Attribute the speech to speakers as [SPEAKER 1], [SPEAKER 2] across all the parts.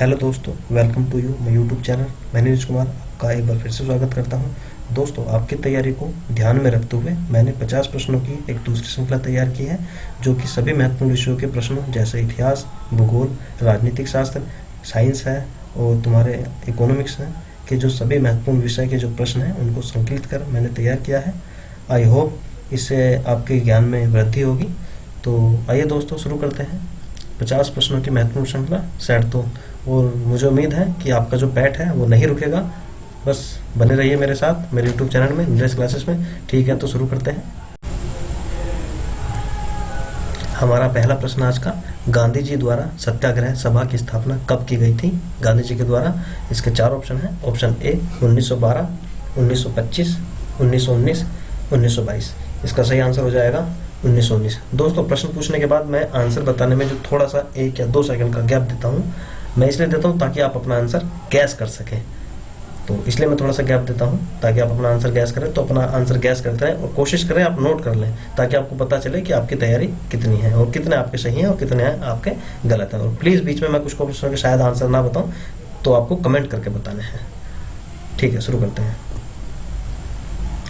[SPEAKER 1] Hello दोस्तों, welcome to you my YouTube channel. मैं नीरज कुमार आपका एक बार फिर से स्वागत करता हूं। दोस्तों, आपकी तैयारी को ध्यान में रखते हुए मैंने 50 प्रश्नों की एक दूसरी श्रृंखला तैयार की है, जो कि सभी महत्वपूर्ण विषयों के प्रश्नों जैसे इतिहास, भूगोल, राजनीतिक शास्त्र, साइंस है और तुम्हारे इकोनॉमिक्स है के जो सभी महत्वपूर्ण विषय के जो प्रश्न हैं उनको संकलित कर मैंने तैयार किया है। आई होप इससे आपके ज्ञान में वृद्धि होगी। तो आइए दोस्तों, शुरू करते हैं 50 प्रश्नों की महत्वपूर्ण श्रृंखला सेट। तो और मुझे उम्मीद है कि आपका जो पैठ है वो नहीं रुकेगा। बस बने रहिए मेरे साथ मेरे यूट्यूब चैनल में, नीरज क्लासेस में। ठीक है, तो शुरू करते हैं। हमारा पहला प्रश्न आज का, गांधी जी द्वारा सत्याग्रह सभा की स्थापना कब की गई थी? गांधी जी के द्वारा। इसके 4 ऑप्शन हैं। Option A 1912, 1925, 1919, 1922। इसका सही आंसर हो जाएगा 1919। दोस्तों, प्रश्न पूछने के बाद मैं आंसर बताने में जो थोड़ा सा 1 या 2 सेकंड का गैप देता हूँ, मैं इसलिए देता हूँ ताकि आप अपना आंसर गैस कर सकें। तो इसलिए मैं थोड़ा सा गैप देता हूँ ताकि आप अपना आंसर गैस करें। तो अपना आंसर गैस करते हैं और कोशिश करें आप नोट कर लें, ताकि आपको पता चले कि आपकी तैयारी कितनी है और कितने आपके सही हैं और कितने आपके गलत हैं। और प्लीज़ बीच में मैं कुछ प्रश्नों के शायद आंसर ना बताऊँ, तो आपको कमेंट करके बताने हैं। ठीक है, शुरू करते हैं।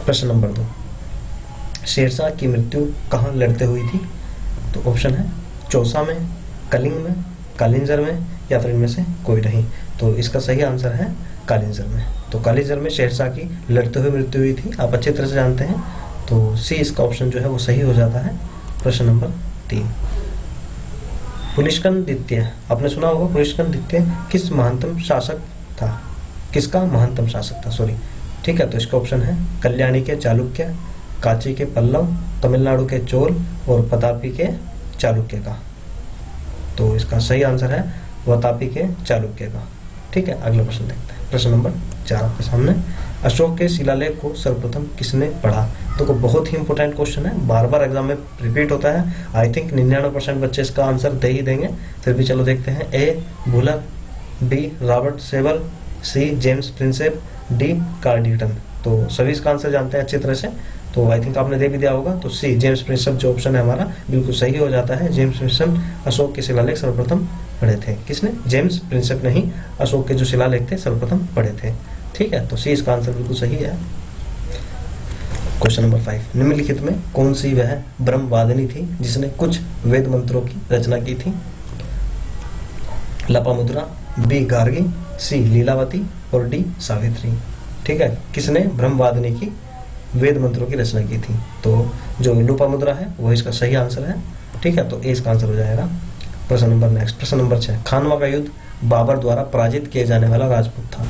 [SPEAKER 1] प्रश्न नंबर 2, शेरशाह की मृत्यु कहाँ लड़ते हुई थी? तो ऑप्शन है चौसा में, कलिंग में, कालिंजर में, या फिर इनमें से कोई नहीं। तो इसका सही आंसर है कालिंजर में। तो कालिंजर में शेरशाह की लड़ते हुए मृत्यु हुई थी, आप अच्छी तरह से जानते हैं। तो सी इसका ऑप्शन जो है वो सही हो जाता है। प्रश्न नंबर 3, पुलिस्कन द्वितीय, आपने सुना होगा पुलिस्कन द्वितीय किस महानतम शासक था? किसका महानतम शासक था, सॉरी। ठीक है, तो इसका ऑप्शन है कल्याणी के चालुक्य, कांची के पल्लव, तमिलनाडु के चोल और प्रतापी के चालुक्य का। तो इसका सही आंसर है वातापी के चालुक्य का। ठीक है, अगला प्रश्न देखते हैं। प्रश्न नंबर 4 आपके सामने, अशोक के शिलालेख को सर्वप्रथम किसने पढ़ा? तो बहुत ही इंपॉर्टेंट क्वेश्चन है, बार बार एग्जाम में रिपीट होता है। आई थिंक 99% बच्चे इसका आंसर दे ही देंगे, फिर भी चलो देखते हैं। ए भूलक, B Robert Sewell, C James Prinsep, D कार्डिटन। तो सभी इसका आंसर जानते हैं अच्छी तरह से, तो आई थिंक आपने दे भी दिया होगा। तो सी जेम्स प्रिंसेप जो ऑप्शन है हमारा बिल्कुल सही हो जाता है। जेम्स प्रिंसेप अशोक के शिलालेख सर्वप्रथम पढ़े थे। किसने? जेम्स प्रिंसेप ने ही अशोक के जो शिलालेख थे सर्वप्रथम पढ़े थे। ठीक है, तो सी इसका आंसर बिल्कुल सही है। क्वेश्चन नंबर 5, निम्नलिखित में कौन सी वह ब्रह्मवादिनी थी जिसने कुछ वेद मंत्रों की रचना की थी? लोपामुद्रा, बी गार्गी, सी लीलावती और डी सावित्री। ठीक है, किसने ब्रह्मवादिनी की वेद मंत्रों की रचना की थी? तो जो लोपामुद्रा है वो इसका सही आंसर है। ठीक है, तो ए इसका आंसर हो जाएगा। प्रश्न नंबर 6, खानवा का युद्ध बाबर द्वारा पराजित किए जाने वाला राजपूत था।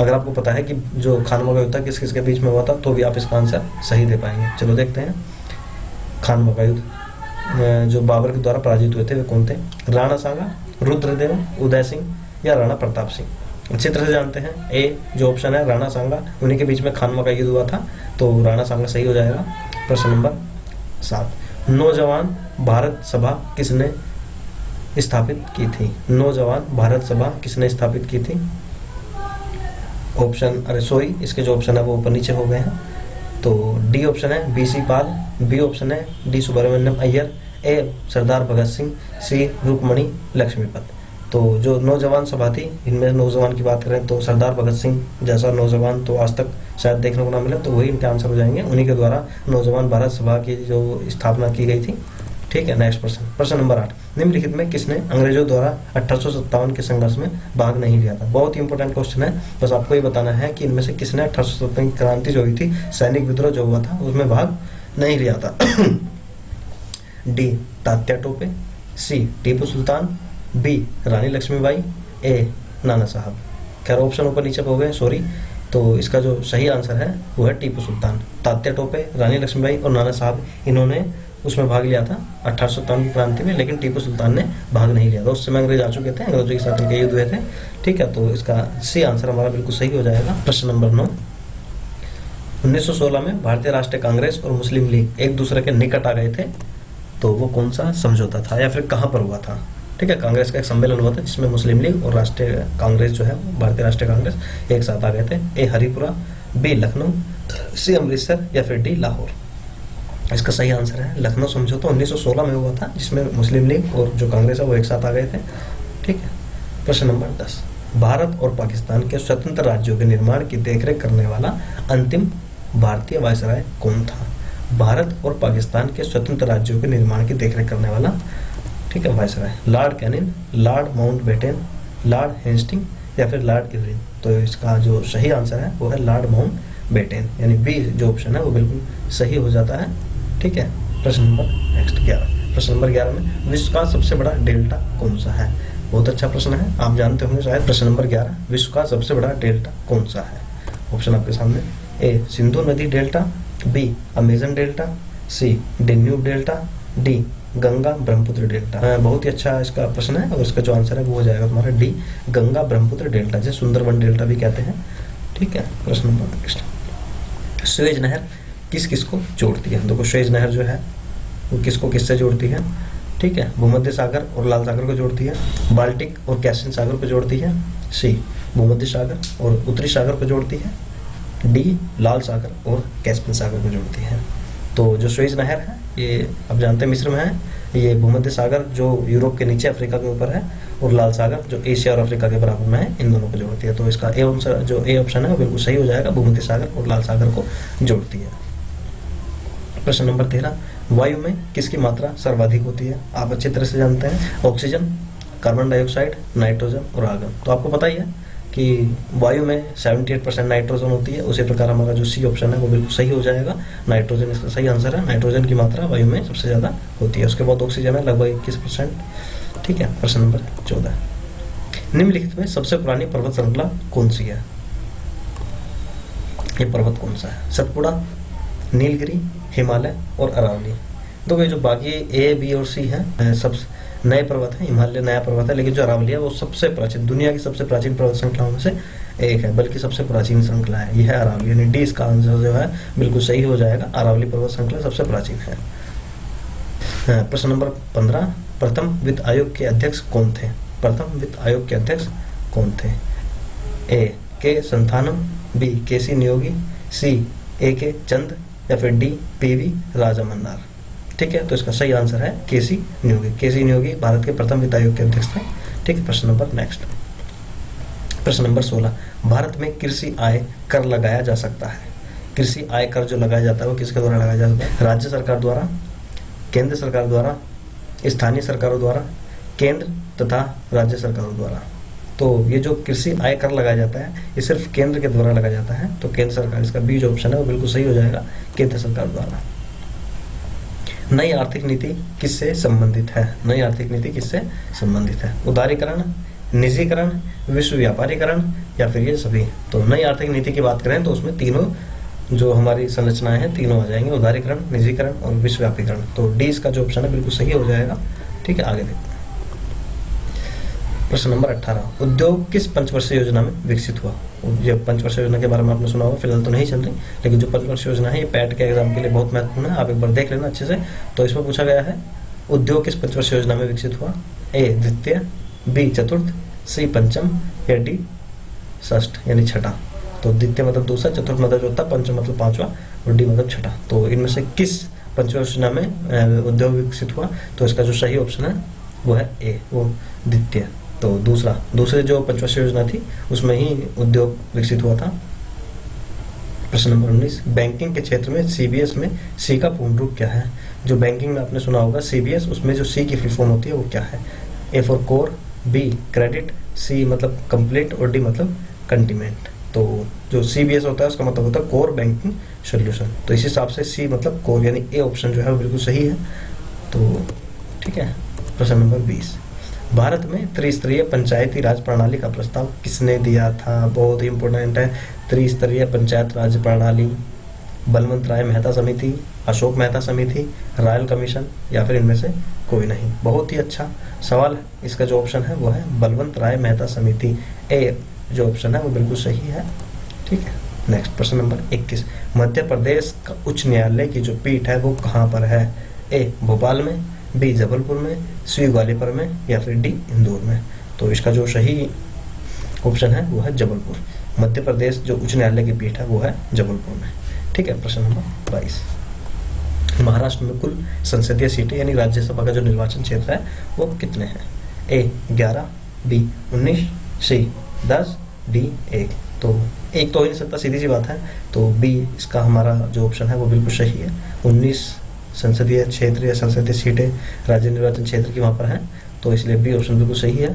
[SPEAKER 1] अगर आपको पता है कि जो खानवा का युद्ध था किस किस के बीच में हुआ था, तो भी आप इसका आंसर सही दे पाएंगे। चलो देखते हैं। खानवा का युद्ध जो बाबर के द्वारा पराजित हुए थे वे कौन थे? राणा सांगा, रुद्रदेव, उदय सिंह या राणा प्रताप सिंह। अच्छी तरह से जानते हैं। ए जो ऑप्शन है राणा सांगा, उन्हीं के बीच में खानवा का युद्ध हुआ था, तो राणा सांगा सही हो जाएगा। प्रश्न नंबर 7, नौजवान भारत सभा किसने स्थापित की थी? नौजवान भारत सभा किसने स्थापित की थी? ऑप्शन, अरे सॉरी, इसके जो ऑप्शन है वो ऊपर नीचे हो गए हैं। तो डी ऑप्शन है बीसी पाल, बी ऑप्शन है डी सुब्रमण्यम अय्यर, ए सरदार भगत सिंह, सी रुक्मणी लक्ष्मीपत। तो जो नौजवान सभा थी, इनमें नौजवान की बात करें तो सरदार भगत सिंह जैसा नौजवान तो आज तक शायद देखने को ना मिले, तो वही इनके आंसर हो जाएंगे। उन्हीं के द्वारा नौजवान भारत सभा की जो स्थापना की गई थी। ठीक है, नेक्स्ट प्रश्न नंबर 8, निम्नलिखित में किसने अंग्रेजों द्वारा 1857 के संघर्ष में भाग नहीं लिया था? बहुत ही इंपॉर्टेंट क्वेश्चन है, बस आपको ये बताना है कि इनमें से किसने 1857 की क्रांति जो हुई थी, सैनिक विद्रोह जो हुआ था, उसमें भाग नहीं लिया था। डी तात्या टोपे, सी टीपू सुल्तान, बी रानी लक्ष्मीबाई, ए नाना साहब। खैर ऑप्शन ऊपर नीचे हो गए, सॉरी। तो इसका जो सही आंसर है वो है टीपू सुल्तान। तात्या टोपे, रानी लक्ष्मीबाई और नाना साहब, इन्होंने उसमें भाग लिया था 1857 की क्रांति में, लेकिन टीपू सुल्तान ने भाग नहीं लिया था। उस समय अंग्रेज आ चुके थे, अंग्रेजों के साथ इनके युद्ध हुए थे। ठीक है, तो इसका सी आंसर हमारा बिल्कुल सही हो जाएगा। प्रश्न नंबर 9, 1916 में भारतीय राष्ट्रीय कांग्रेस और मुस्लिम लीग एक दूसरे के निकट आ गए थे, तो वो कौन सा समझौता था या फिर कहाँ पर हुआ था? ठीक है, कांग्रेस का एक सम्मेलन हुआ था जिसमें मुस्लिम लीग और राष्ट्रीय कांग्रेस जो है भारतीय राष्ट्रीय कांग्रेस एक साथ आ गए थे। ए हरिपुरा, बी लखनऊ, सी अमृतसर या फिर डी लाहौर। इसका सही आंसर है लखनऊ समझौता 1916 में हुआ था, जिसमें मुस्लिम लीग और जो कांग्रेस है वो एक साथ आ गए थे। ठीक है, प्रश्न नंबर 10, भारत और पाकिस्तान के स्वतंत्र राज्यों के निर्माण की देखरेख करने वाला अंतिम भारतीय वायसराय कौन था? भारत और पाकिस्तान के स्वतंत्र राज्यों के निर्माण की देखरेख करने वाला, ठीक है, viceroy Lord Canning, Lord Mountbatten, Lord Hastings या फिर लॉर्ड इरविन। तो इसका जो सही आंसर है वो है लॉर्ड माउंटबेटन, यानी बी जो ऑप्शन है वो बिल्कुल सही हो जाता है। ठीक है, प्रश्न नंबर नेक्स्ट 11। प्रश्न नंबर 11 में विश्व का सबसे बड़ा डेल्टा कौन सा है? बहुत अच्छा प्रश्न है, आप जानते होंगे शायद। प्रश्न नंबर 11, विश्व का सबसे बड़ा डेल्टा कौन सा है? ऑप्शन आपके सामने, ए सिंधु नदी delta, B Amazon delta, C Danube delta, D Ganga Brahmaputra delta. बहुत ही अच्छा इसका प्रश्न है और इसका जो आंसर है वो हो जाएगा तुम्हारा डी गंगा ब्रह्मपुत्र डेल्टा, जिसे सुंदरवन डेल्टा भी कहते हैं। ठीक है, प्रश्न नंबर नेक्स्ट, सुएज नहर किस किस को जोड़ती है? देखो सुएज नहर जो है वो किसको किससे जोड़ती है? ठीक है, भूमध्य सागर और लाल सागर को जोड़ती है, बाल्टिक और कैस्पियन सागर को जोड़ती है, सी भूमध्य सागर और उत्तरी सागर को जोड़ती है, डी लाल सागर और कैस्पियन सागर को जोड़ती है। तो जो सुएज नहर है ये आप जानते हैं मिस्र में है, ये भूमध्य सागर जो यूरोप के नीचे अफ्रीका के ऊपर है और लाल सागर जो एशिया और अफ्रीका के बराबर में है, इन दोनों को जोड़ती है। तो इसका ए आंसर जो ए ऑप्शन है वो बिल्कुल सही हो जाएगा, भूमध्य सागर और लाल सागर को जोड़ती है। प्रश्न नंबर 13, वायु में किसकी मात्रा सर्वाधिक होती है? आप अच्छी तरह से जानते हैं, ऑक्सीजन, कार्बन डाइऑक्साइड, नाइट्रोजन और आर्गन। तो आपको पता ही है कि वायु में 78% नाइट्रोजन होती है। उसी प्रकार हमारा जो सी ऑप्शन है वो बिल्कुल सही हो जाएगा, नाइट्रोजन इसका सही आंसर है। नाइट्रोजन की मात्रा वायु में सबसे ज़्यादा होती है, उसके बाद ऑक्सीजन है लगभग 21%। ठीक है, प्रश्न नंबर 14, निम्नलिखित में सबसे पुरानी पर्वत श्रृंखला कौन सी है? ये पर्वत कौन सा है? सतपुड़ा, नीलगिरी, हिमालय और अरावली। तो ये जो बाकी ए बी और सी है सब नए पर्वत है, हिमालय नया पर्वत है, लेकिन जो अरावली है वो सबसे प्राचीन, दुनिया की सबसे प्राचीन पर्वत श्रृंखलाओं में से एक है, बल्कि सबसे प्राचीन श्रृंखला है, यह है अरावली, यानी डी इसका आंसर जो है बिल्कुल सही हो जाएगा, अरावली पर्वत श्रृंखला सबसे प्राचीन है। प्रश्न नंबर 15, प्रथम वित्त आयोग के अध्यक्ष कौन थे? प्रथम वित्त आयोग के अध्यक्ष कौन थे? ए के संथानम, बी के सी नियोगी, सी ए के चंद या फिर डी पीवी राजामन्नार। ठीक है, तो इसका सही आंसर है के सी नियोगी। के सी नियोगी भारत के प्रथम वित्त आयोग के अध्यक्ष थे। ठीक है, प्रश्न नंबर नेक्स्ट, प्रश्न नंबर 16, भारत में कृषि आय कर लगाया जा सकता है? कृषि आय कर जो लगाया जाता है वो किसके द्वारा लगाया जाता है? राज्य सरकार द्वारा, केंद्र सरकार द्वारा, स्थानीय सरकारों द्वारा, केंद्र तथा राज्य सरकारों द्वारा। तो ये जो कृषि आय कर लगाया जाता है ये सिर्फ केंद्र के द्वारा लगाया जाता है, तो केंद्र सरकार, इसका बी जो ऑप्शन है वो बिल्कुल सही हो जाएगा, केंद्र सरकार द्वारा। नई आर्थिक नीति किससे संबंधित है? नई आर्थिक नीति किससे संबंधित है? उदारीकरण, निजीकरण, विश्व व्यापारीकरण या फिर ये सभी। तो नई आर्थिक नीति की बात करें तो उसमें तीनों जो हमारी संरचनाएं हैं तीनों आ जाएंगे, उदारीकरण, निजीकरण और विश्व व्यापीकरण। तो डी इसका जो ऑप्शन है बिल्कुल सही हो जाएगा। ठीक है, आगे देखते हैं। प्रश्न नंबर 18, उद्योग किस पंचवर्षीय योजना में विकसित हुआ? ये पंचवर्षीय योजना के बारे में आपने सुना होगा, फिलहाल तो नहीं चल रही, लेकिन जो पंचवर्षीय योजना है ये पैट के एग्जाम के लिए बहुत महत्वपूर्ण है, आप एक बार देख लेना अच्छे से। तो इसमें पूछा गया है उद्योग किस पंचवर्षीय योजना में विकसित हुआ? ए द्वितीय, बी चतुर्थ, सी पंचम या डी षष्ठ यानी छठा। तो द्वितीय मतलब दूसरा, चतुर्थ मतलब चौथा, पंचम मतलब पांचवा और डी मतलब छठा। तो इनमें से किस पंचवर्षीय योजना में उद्योग विकसित हुआ? तो इसका जो सही ऑप्शन है वो है ए, वो द्वितीय। तो दूसरे जो पंचवर्षीय योजना थी उसमें ही उद्योग विकसित हुआ था। प्रश्न नंबर 19, बैंकिंग के क्षेत्र में सीबीएस में सी का पूर्ण रूप क्या है? जो बैंकिंग में आपने सुना होगा सीबीएस, उसमें जो सी की फुल फॉर्म होती है वो क्या है? ए फॉर कोर, बी क्रेडिट, सी मतलब कंप्लीट और डी मतलब कंटिमेंट। तो जो सीबीएस होता है उसका मतलब होता है कोर बैंकिंग सोल्यूशन। तो इस हिसाब से सी मतलब कोर, यानी ए ऑप्शन जो है वो बिल्कुल सही है। तो ठीक है, प्रश्न नंबर 20, भारत में त्रिस्तरीय पंचायती राज प्रणाली का प्रस्ताव किसने दिया था? बहुत ही इंपॉर्टेंट है। त्रिस्तरीय पंचायत राज प्रणाली, बलवंत राय मेहता समिति, अशोक मेहता समिति, रॉयल कमीशन या फिर इनमें से कोई नहीं। बहुत ही अच्छा सवाल है, इसका जो ऑप्शन है वो है बलवंत राय मेहता समिति, ए जो ऑप्शन है वो बिल्कुल सही है। ठीक है, नेक्स्ट प्रश्न नंबर 21, मध्य प्रदेश का उच्च न्यायालय की जो पीठ है वो कहाँ पर है? ए भोपाल में, बी जबलपुर में, सी ग्वालियर में या फिर डी इंदौर में। तो इसका जो सही ऑप्शन है वो है जबलपुर। मध्य प्रदेश जो उच्च न्यायालय की पीठ है वो है जबलपुर में। ठीक है, प्रश्न नंबर 22, महाराष्ट्र में कुल संसदीय सीटें यानी राज्यसभा का जो निर्वाचन क्षेत्र है वो कितने हैं? ए 11, बी 19, सी 10, डी 1। तो एक तो हो ही नहीं सकता, सीधी सी बात है। तो बी इसका हमारा जो ऑप्शन है वो बिल्कुल सही है। 19 संसदीय क्षेत्र या संसदीय सीटें राज्य निर्वाचन क्षेत्र की वहाँ पर हैं, तो इसलिए बी ऑप्शन बिल्कुल सही है।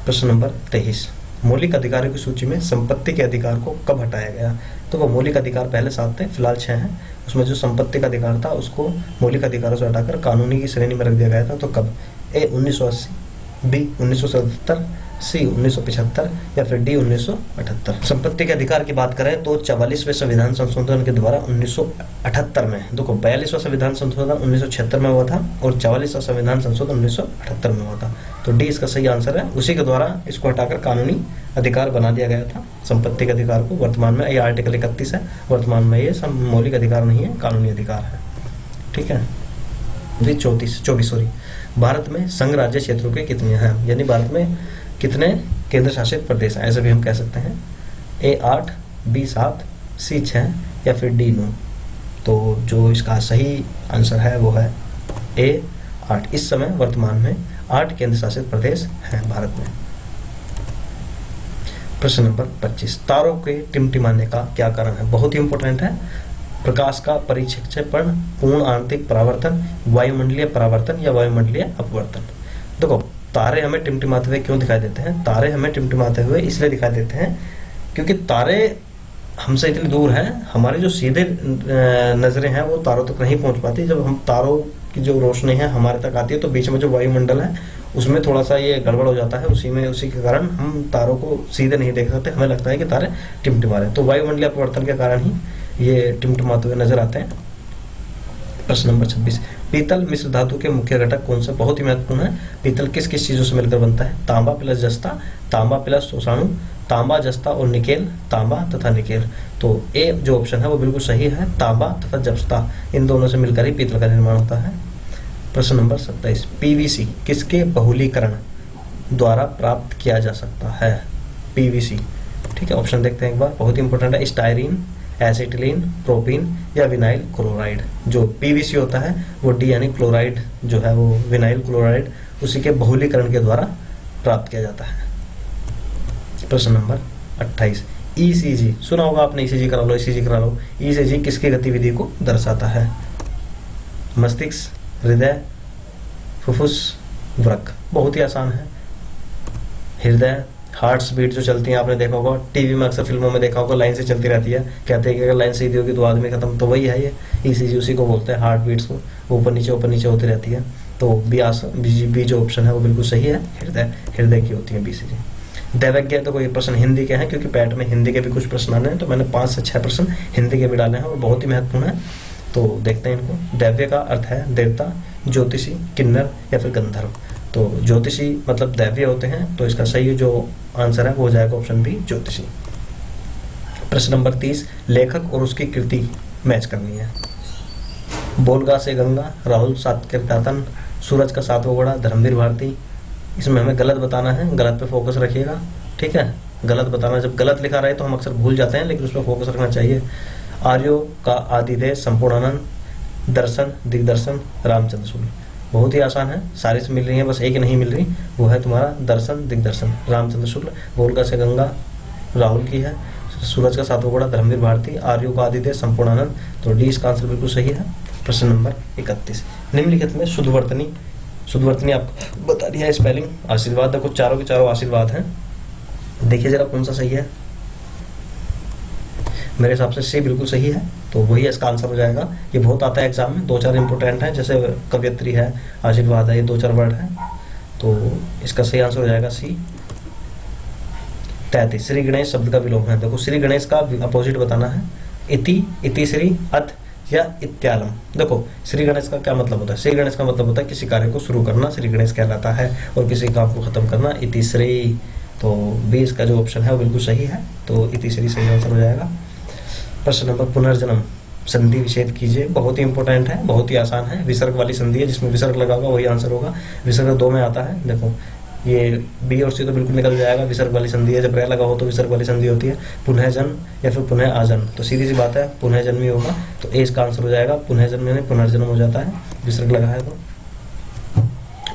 [SPEAKER 1] प्रश्न नंबर 23, मौलिक अधिकारों की सूची में संपत्ति के अधिकार को कब हटाया गया? तो वो मौलिक अधिकार पहले 7 थे, फिलहाल 6 हैं। उसमें जो संपत्ति का अधिकार था उसको मौलिक अधिकारों से हटाकर कानूनी की श्रेणी में रख दिया गया था। तो कब? ए 1980, बी 1977, सी 1975 या फिर डी 1978। संपत्ति के अधिकार की बात करें तो 44वें संविधान संशोधन के द्वारा 1978 में, देखो 42वां संविधान संशोधन 1976 में हुआ था और 44वां संविधान संशोधन 1978 में हुआ था। तो डी इसका सही आंसर है। उसी के द्वारा इसको हटाकर कानूनी अधिकार बना दिया गया था संपत्ति के अधिकार को। वर्तमान में ये आर्टिकल 31 है, वर्तमान में ये मौलिक अधिकार नहीं है, कानूनी अधिकार है। ठीक है। 24 भारत में संघ राज्य क्षेत्रों के कितने हैं, यानी भारत में कितने केंद्र शासित प्रदेश हैं, ऐसे भी हम कह सकते हैं। ए 8, बी 7, सी 6 या फिर डी 9। तो जो इसका सही आंसर है वो है ए 8। इस समय वर्तमान में 8 केंद्र शासित प्रदेश हैं भारत में। प्रश्न नंबर 25, तारों के टिमटिमाने का क्या कारण है? बहुत ही इंपॉर्टेंट है। प्रकाश का परिक्षेपण, पूर्ण आंतरिक परावर्तन, वायुमंडलीय परावर्तन या वायुमंडलीय अपवर्तन। देखो तारे हमें टिमटिमाते हुए क्यों दिखाई देते हैं? तारे हमें टिमटिमाते हुए इसलिए दिखाई देते हैं क्योंकि तारे हमसे इतनी दूर हैं, हमारी जो सीधे नजरें हैं वो तारों तक नहीं पहुंच पाती। जब हम तारों की जो रोशनी है हमारे तक आती है तो बीच में जो वायुमंडल है उसमें थोड़ा सा ये गड़बड़ हो जाता है, उसी के कारण हम तारों को सीधे नहीं देख सकते, हमें लगता है कि तारे टिमटिमा रहे हैं। तो वायुमंडलीय अपवर्तन के कारण ही ये टिमटिमाते हुए नजर आते हैं। प्रश्न नंबर 26, पीतल मिश्र धातु के मुख्य घटक कौन से? बहुत ही महत्वपूर्ण है। पीतल किस किस चीजों से मिलकर बनता है? तांबा प्लस जस्ता, तांबा प्लस सोसाणु, तांबा जस्ता और निकेल, तांबा तथा निकेल। तो ए जो ऑप्शन है वो बिल्कुल सही है, तांबा तथा जस्ता, इन दोनों से मिलकर ही पीतल का निर्माण होता है। प्रश्न नंबर 27, पीवीसी किसके बहुलीकरण द्वारा प्राप्त किया जा सकता है? पीवीसी, ठीक है, ऑप्शन देखते हैं एक बार, बहुत ही इंपॉर्टेंट है। स्टायरीन, एसिटिलीन, प्रोपीन या विनाइल क्लोराइड। जो पीवीसी होता है वो डी यानी क्लोराइड जो है वो विनाइल क्लोराइड, उसी के बहुलीकरण के द्वारा प्राप्त किया जाता है। प्रश्न नंबर 28, ईसीजी सुना होगा आपने, ईसीजी करा लो, ईसीजी करा लो। ईसीजी किसकी गतिविधि को दर्शाता है? मस्तिष्क, हृदय, फुफ्फुस, वृक्क। बहुत ही आसान है। हृदय, हार्ट्स बीट जो चलती है आपने देखा होगा, टीवी में अक्सर फिल्मों में देखा होगा, लाइन से चलती रहती है। कहते हैं कि अगर लाइन सीधी होगी तो आदमी खत्म, तो वही है ये ईसीजी, उसी को बोलते हैं हार्ट बीट्स को, ऊपर नीचे होती रहती है। तो बी जो ऑप्शन है वो बिल्कुल सही है, हृदय की होती है बीसीजी। दैवज्ञ तो कोई प्रश्न हिंदी के हैं क्योंकि पैट में हिंदी के भी कुछ प्रश्न आने हैं, तो मैंने 5 से 6 प्रश्न हिंदी के भी डाले हैं और बहुत ही महत्वपूर्ण है। तो देखते हैं इनको। दैव्य का अर्थ है देवता, ज्योतिषी, किन्नर या फिर गंधर्व। तो ज्योतिषी मतलब दैव्य होते हैं, तो इसका सही जो आंसर है वो हो जाएगा ऑप्शन बी, ज्योतिषी। प्रश्न नंबर 30, लेखक और उसकी कृति मैच करनी है। बोलगा से गंगा, राहुल सातकृतातन, सूरज का सातवां घोड़ा, धर्मवीर भारती। इसमें हमें गलत बताना है, गलत पे फोकस रखिएगा, ठीक है। गलत बताना, जब गलत लिखा रहे तो हम अक्सर भूल जाते हैं, लेकिन उस पर फोकस रखना चाहिए। आर्यों का आदिदेव संपूर्णानंद, दर्शन, दिग्दर्शन, रामचंद्र शुक्ल। बहुत ही आसान है, सारी से मिल रही है, बस एक नहीं मिल रही, वो है तुम्हारा दर्शन, दिग्दर्शन, रामचंद्र शुक्ल। बोलगा से गंगा राहुल की है, सूरज का सातवां घोड़ा धर्मवीर भारती, आर्यों का आदिदेव संपूर्णानंद। तो डी इसका आंसर बिल्कुल सही है। प्रश्न नंबर 31, निम्नलिखित में शुद्धवर्तनी आपको बता दिया है स्पेलिंग। आशीर्वाद, देखो चारों के चारों आशीर्वाद हैं, देखिए जरा कौन सा सही है। मेरे हिसाब से सी बिल्कुल सही है, तो वही इसका आंसर हो जाएगा। ये बहुत आता है एग्जाम में, 2-4 इंपोर्टेंट है, जैसे कवियत्री है, आशीर्वाद है, ये 2-4 वर्ड है, तो इसका सही आंसर हो जाएगा सी। 33, श्री गणेश शब्द का विलोम है। देखो श्री गणेश का अपोजिट बताना है, इति श्री, अथ या इत्यालम। देखो श्री गणेश का क्या मतलब होता है? श्री गणेश का मतलब होता है किसी कार्य को शुरू करना, श्री गणेश कहलाता है, और किसी काम को खत्म करना, इति श्री। तो बी इसका जो ऑप्शन है वो बिल्कुल सही है, तो इति श्री सही आंसर हो जाएगा। प्रश्न नंबर पुनर्जन्म, संधि विच्छेद कीजिए। बहुत ही इंपॉर्टेंट है, बहुत ही आसान है। विसर्ग वाली संधि है, जिसमें विसर्ग लगा होगा वही आंसर होगा। विसर्ग 2 में आता है, देखो ये बी और सी तो बिल्कुल निकल जाएगा। विसर्ग वाली संधि है, जब रे लगा हो तो विसर्ग वाली संधि होती है। पुनः जन्म या फिर पुनः आजन्म, तो सीधी सी बात है पुनः जन्म ही होगा, तो ए इसका आंसर हो जाएगा। पुनः जन्म यानी पुनर्जन्म हो जाता है, विसर्ग लगा है तो।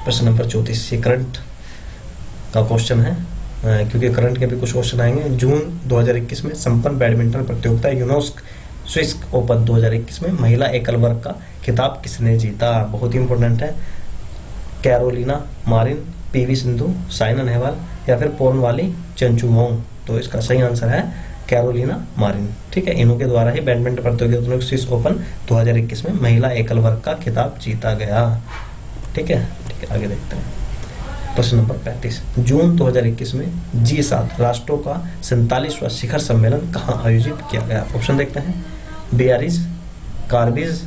[SPEAKER 1] प्रश्न नंबर 34, ये करंट का क्वेश्चन है, क्योंकि करंट के भी कुछ क्वेश्चन आएंगे। जून 2021 में संपन्न बैडमिंटन प्रतियोगिता यूनेस्को स्विस ओपन 2021 में महिला एकल वर्ग का खिताब किसने जीता? बहुत ही इंपॉर्टेंट है। Carolina Marin, PV Sindhu, Saina Nehwal या फिर पोर्नवाली चंचुमोंग? तो इसका सही आंसर है कैरोलिना मारिन। ठीक है, इन्हों के द्वारा ही बैडमिंटन प्रतियोगिता स्विस ओपन 2021 में महिला एकल वर्ग का खिताब जीता गया। ठीक है, आगे देखते हैं। प्रश्न नंबर 35, जून 2021 में G7 राष्ट्रों का 47वां शिखर सम्मेलन कहाँ आयोजित किया गया? ऑप्शन देखते हैं। बियारिज, कार्बिज,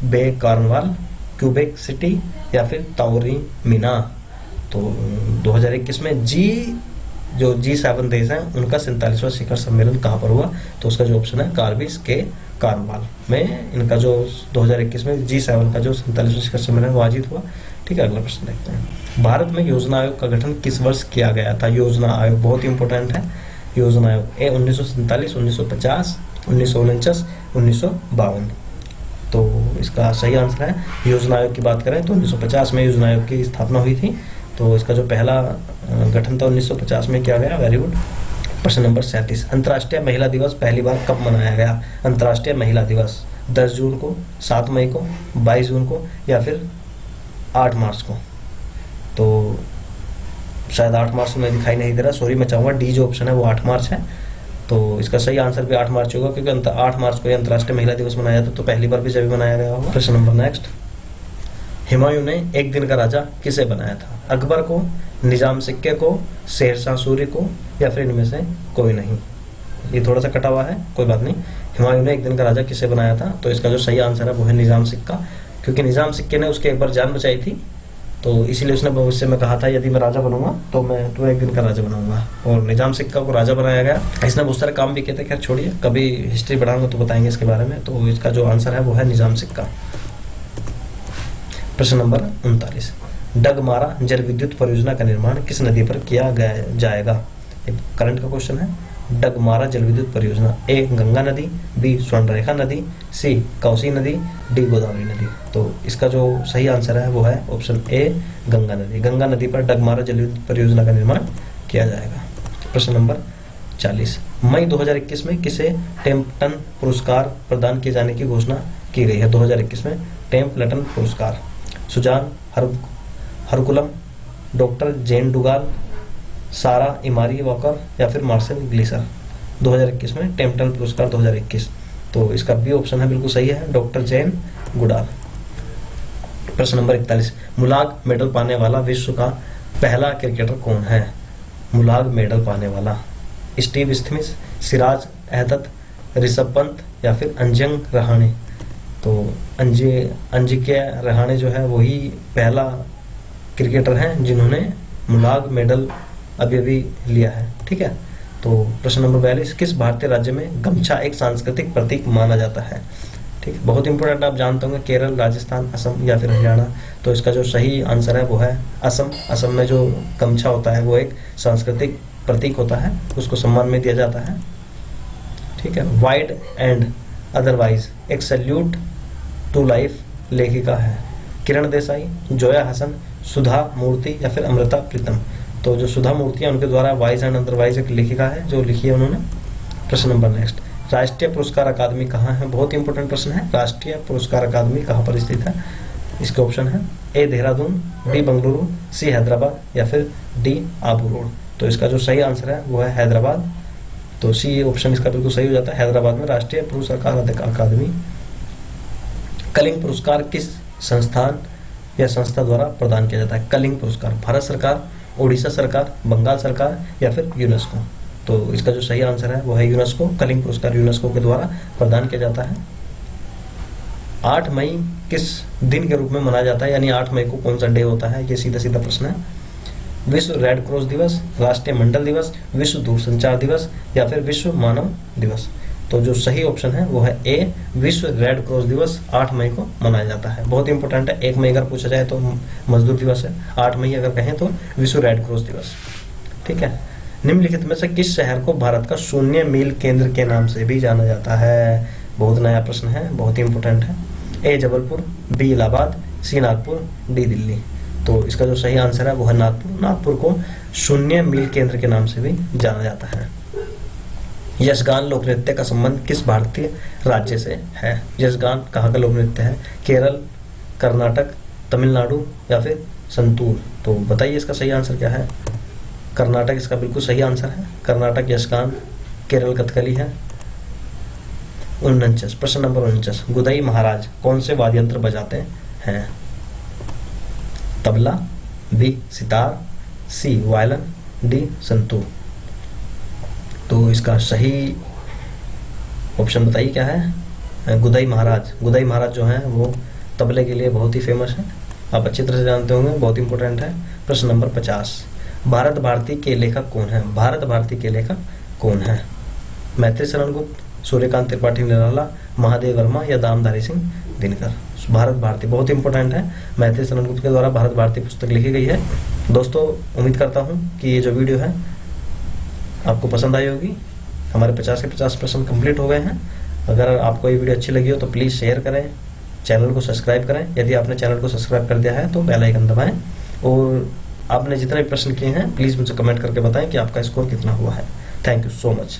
[SPEAKER 1] बे कार्नवाल, क्यूबेक सिटी या फिर ताउरी मीना? तो 2021 में जो G7 देश हैं उनका 47वां शिखर सम्मेलन कहाँ पर हुआ? तो उसका जो ऑप्शन है कार्बिज के कार्नवाल में इनका जो 2021 में G7 का जो 47वां शिखर सम्मेलन वो आयोजित हुआ। ठीक है, अगला प्रश्न देखते हैं। भारत में योजना आयोग का गठन किस वर्ष किया गया था? योजना आयोग बहुत ही इंपॉर्टेंट है। योजना आयोग 1947, 1950, 1949, 1952? तो इसका सही आंसर है योजना आयोग की बात करें तो 1950 में योजना आयोग की स्थापना हुई थी। तो इसका जो पहला गठन था 1950 में किया गया। Very good. प्रश्न नंबर 37, अंतर्राष्ट्रीय महिला दिवस पहली बार कब मनाया गया? अंतर्राष्ट्रीय महिला दिवस 10 जून को, 7 मई को, 22 जून को या फिर 8 मार्च को? तो शायद 8 मार्च में दिखाई नहीं दे रहा, सॉरी, मैं चाहूँगा डी जो ऑप्शन है वो 8 मार्च है। तो इसका सही आंसर भी 8 मार्च होगा क्योंकि 8 मार्च को अंतर्राष्ट्रीय महिला दिवस मनाया जाता तो पहली बार भी जब मनाया गया होगा। प्रश्न नंबर नेक्स्ट, हुमायूं ने एक दिन का राजा किसे बनाया था? अकबर को, निजाम सिक्के को, शेरशाह सूरी को या फिर इनमें से कोई नहीं? ये थोड़ा सा कटा हुआ है, कोई बात नहीं। हुमायूं ने एक दिन का राजा किसे बनाया था? तो इसका जो सही आंसर है वो है निजाम सिक्का, क्योंकि निजाम सिक्के ने उसके एक बार जान बचाई थी तो इसीलिए उसने भविष्य में कहा था यदि मैं राजा बनूंगा तो मैं तो एक दिन का राजा बनाऊंगा, और निजाम सिक्का को राजा बनाया गया। इसने बहुत सारे काम भी किए थे, खैर छोड़िए, कभी हिस्ट्री पढ़ाऊंगा तो बताएंगे इसके बारे में। तो इसका जो आंसर है वो है निजाम सिक्का। प्रश्न नंबर 39, डगमारा जल विद्युत परियोजना का निर्माण किस नदी पर किया जाएगा? करंट का क्वेश्चन है। डगमारा जल विद्युत परियोजना, ए गंगा नदी, बी स्वर्णरेखा नदी, सी कोसी नदी, डी गोदावरी नदी? तो इसका जो सही आंसर है वो है ऑप्शन ए गंगा नदी। गंगा नदी पर डगमारा जल विद्युत परियोजना का निर्माण किया जाएगा। प्रश्न नंबर 40, मई 2021 में किसे टेम्पटन पुरस्कार प्रदान किए जाने की घोषणा की गई है? 2021 में टेम्पटन पुरस्कार सुजान हरकुलम, डॉक्टर जेन डुगाल, सारा इमारी वॉकर या फिर मार्शल ग्लीसर? 2021 में टेम्पटन पुरस्कार 2021, तो इसका बी ऑप्शन है बिल्कुल सही है, डॉक्टर जेन गुडाल। प्रश्न नंबर 41, मुलाग मेडल पाने वाला विश्व का पहला क्रिकेटर कौन है? मुलाग मेडल पाने वाला स्टीव स्मिथ, सिराज अहमद, ऋषभ पंत या फिर अंजंग रहाणे? तो अंजिक्य रहाणे जो है वही पहला क्रिकेटर हैं जिन्होंने मुलाग मेडल अभी लिया है। ठीक है, तो प्रश्न नंबर 42, किस भारतीय राज्य में गमछा एक सांस्कृतिक प्रतीक माना जाता है? ठीक है, बहुत इंपॉर्टेंट, आप जानते होंगे केरल, राजस्थान, असम या फिर हरियाणा? तो इसका जो सही आंसर है वो है असम। असम में जो गमछा होता है वो एक सांस्कृतिक प्रतीक होता है, उसको सम्मान में दिया जाता है। ठीक है, वाइड एंड अदरवाइज एक सैल्यूट टू लाइफ लेखिका है? किरण देसाई, जोया हसन, सुधा मूर्ति या फिर अमृता प्रीतम? तो जो सुधा मूर्ति है उनके द्वारा वाइज एंड अदरवाइज एक लेखिका है जो लिखी है उन्होंने। प्रश्न नंबर नेक्स्ट, राष्ट्रीय पुरस्कार अकादमी कहाँ है? बहुत इंपॉर्टेंट प्रश्न है। राष्ट्रीय पुरस्कार अकादमी कहाँ पर स्थित है? इसके ऑप्शन है ए देहरादून, बी बंगलुरु, सी हैदराबाद या फिर डी आबू रोड? तो इसका जो सही आंसर है वो है हैदराबाद। तो सी ऑप्शन इसका बिल्कुल सही हो जाता है, हैदराबाद में राष्ट्रीय पुरस्कार अकादमी। कलिंग पुरस्कार किस संस्थान या संस्था द्वारा प्रदान किया जाता है? कलिंग पुरस्कार भारत सरकार, ओडिशा सरकार, बंगाल सरकार या फिर यूनेस्को? तो इसका जो सही आंसर है वो है यूनेस्को। कलिंग पुरस्कार यूनेस्को के द्वारा प्रदान किया जाता है। 8 मई किस दिन के रूप में मनाया जाता है, यानी 8 मई को कौन सा डे होता है? ये सीधा सीधा प्रश्न है। विश्व रेड क्रॉस दिवस, राष्ट्रीय मंडल दिवस, विश्व दूरसंचार दिवस या फिर विश्व मानव दिवस? तो जो सही ऑप्शन है वो है ए विश्व रेड क्रॉस दिवस 8 मई को मनाया जाता है। बहुत इंपॉर्टेंट है, 1 मई अगर पूछा जाए तो मजदूर दिवस है, 8 मई अगर कहें तो विश्व रेड क्रॉस दिवस। ठीक है, निम्नलिखित में से किस शहर को भारत का शून्य मील केंद्र के नाम से भी जाना जाता है? बहुत नया प्रश्न है, बहुत ही इंपॉर्टेंट है। ए जबलपुर, बी इलाहाबाद, सी नागपुर, डी दिल्ली? तो इसका जो सही आंसर है वो है नागपुर। नागपुर को शून्य मील केंद्र के नाम से भी जाना जाता है। यक्षगान लोक नृत्य का संबंध किस भारतीय राज्य से है? यक्षगान कहाँ का लोक नृत्य है? केरल, कर्नाटक, तमिलनाडु या फिर संतूर? तो बताइए इसका सही आंसर क्या है। कर्नाटक इसका बिल्कुल सही आंसर है। कर्नाटक यक्षगान, केरल कथकली है। 49, प्रश्न नंबर 49, गुदई महाराज कौन से वाद्य यंत्र बजाते हैं? तबला, बी सितार, सी वायलिन, डी संतूर? तो इसका सही ऑप्शन बताइए क्या है। गुदई महाराज। गुदई महाराज जो हैं वो तबले के लिए बहुत ही फेमस है, आप अच्छी तरह से जानते होंगे, बहुत इंपॉर्टेंट है। प्रश्न नंबर 50, भारत भारती के लेखक कौन है? भारत भारती के लेखक कौन है? मैत्री शरण गुप्त, सूर्यकांत त्रिपाठी निराला, महादेव वर्मा या दामधारी सिंह दिनकर? भारत भारती बहुत इंपॉर्टेंट है। मैत्री शरण गुप्त के द्वारा भारत भारती पुस्तक लिखी गई है। दोस्तों उम्मीद करता हूँ कि ये जो वीडियो है आपको पसंद आई होगी। हमारे 50 के 50 प्रश्न कंप्लीट हो गए हैं। अगर आपको ये वीडियो अच्छी लगी हो तो प्लीज़ शेयर करें, चैनल को सब्सक्राइब करें। यदि आपने चैनल को सब्सक्राइब कर दिया है तो बेल आइकन दबाएं, और आपने जितने भी प्रश्न किए हैं प्लीज़ मुझे कमेंट करके बताएं कि आपका स्कोर कितना हुआ है। Thank you so much.